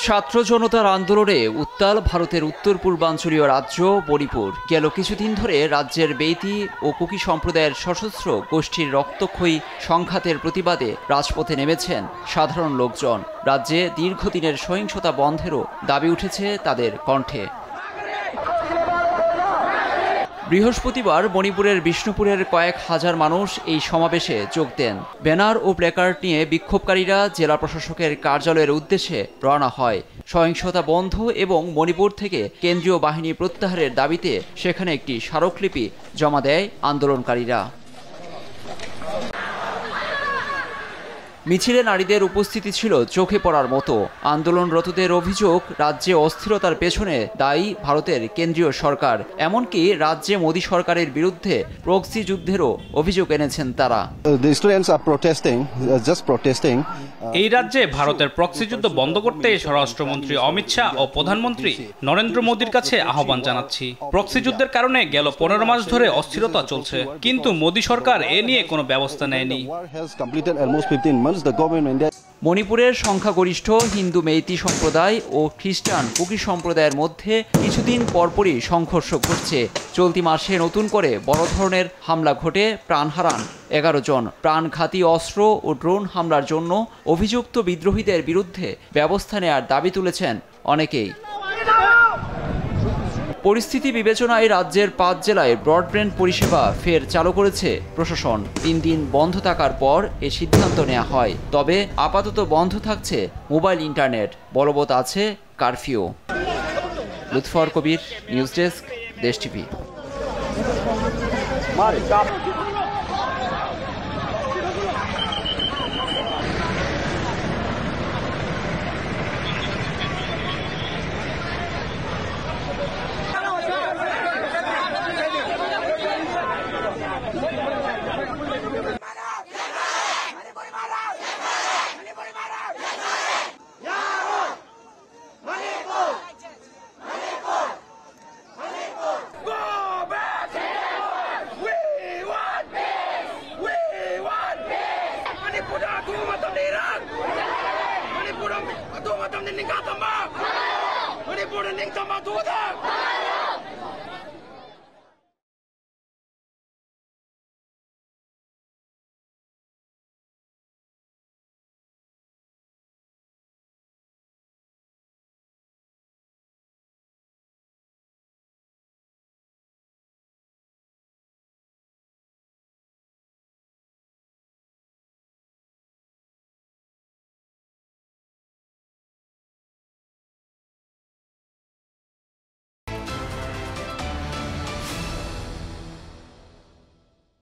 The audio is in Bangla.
ছাত্র জনতার আন্দোলনে উত্তাল ভারতের উত্তর পূর্বাঞ্চলীয় রাজ্য মণিপুর। গেল কিছুদিন ধরে রাজ্যের বেইতি ও কুকি সম্প্রদায়ের সশস্ত্র গোষ্ঠীর রক্তক্ষয়ী সংঘাতের প্রতিবাদে রাজপথে নেমেছেন সাধারণ লোকজন। রাজ্যে দীর্ঘদিনের সহিংসতা বন্ধেরও দাবি উঠেছে তাদের কণ্ঠে। বৃহস্পতিবার মণিপুরের বিষ্ণুপুরের কয়েক হাজার মানুষ এই সমাবেশে যোগ দেন। ব্যানার ও প্ল্যাকার্ড নিয়ে বিক্ষোভকারীরা জেলা প্রশাসকের কার্যালয়ের উদ্দেশ্যে রওনা হয়। সহিংসতা বন্ধ এবং মণিপুর থেকে কেন্দ্রীয় বাহিনী প্রত্যাহারের দাবিতে সেখানে একটি স্মারকলিপি জমা দেয় আন্দোলনকারীরা। মিছিলে নারীদের উপস্থিতি ছিল চোখে পড়ার মতো। আন্দোলনরতদের অভিযোগ, রাজ্যে অস্থিরতার পেছনে দায়ী ভারতের কেন্দ্রীয় সরকার। এমনকি রাজ্যে মোদী সরকারের বিরুদ্ধে প্রক্সি যুদ্ধেরও অভিযোগ এনেছেন তারা। এই রাজ্যে ভারতের প্রক্সি যুদ্ধ বন্ধ করতে স্বরাষ্ট্রমন্ত্রী অমিত শাহ ও প্রধানমন্ত্রী নরেন্দ্র মোদীর কাছে আহ্বান জানাচ্ছি। প্রক্সি যুদ্ধের কারণে গেল 15 মাস ধরে অস্থিরতা চলছে, কিন্তু মোদী সরকার এ নিয়ে কোনো ব্যবস্থা নেয়নি। মণিপুরের সংখ্যাগরিষ্ঠ হিন্দু মেইতি সম্প্রদায় ও খ্রিস্টান কুকি সম্প্রদায়ের মধ্যে কিছুদিন পরপরই সংঘর্ষ ঘটছে। চলতি মাসে নতুন করে বড় ধরনের হামলা ঘটে প্রাণ হারান 11 জন। প্রাণঘাতী অস্ত্র ও ড্রোন হামলার জন্য অভিযুক্ত বিদ্রোহীদের বিরুদ্ধে ব্যবস্থা নেয়ার দাবি তুলেছেন অনেকেই। পরিস্থিতি বিবেচনায় রাজ্যের 5 জেলায় ব্রডব্যান্ড পরিষেবা ফের চালু করেছে প্রশাসন। 3 দিন বন্ধ থাকার পর এ সিদ্ধান্ত নেওয়া হয়। তবে আপাতত বন্ধ থাকছে মোবাইল ইন্টারনেট, বলবৎ আছে কারফিউ। লুৎফর কবির, নিউজ ডেস্ক, দেশ টিভি। Manipur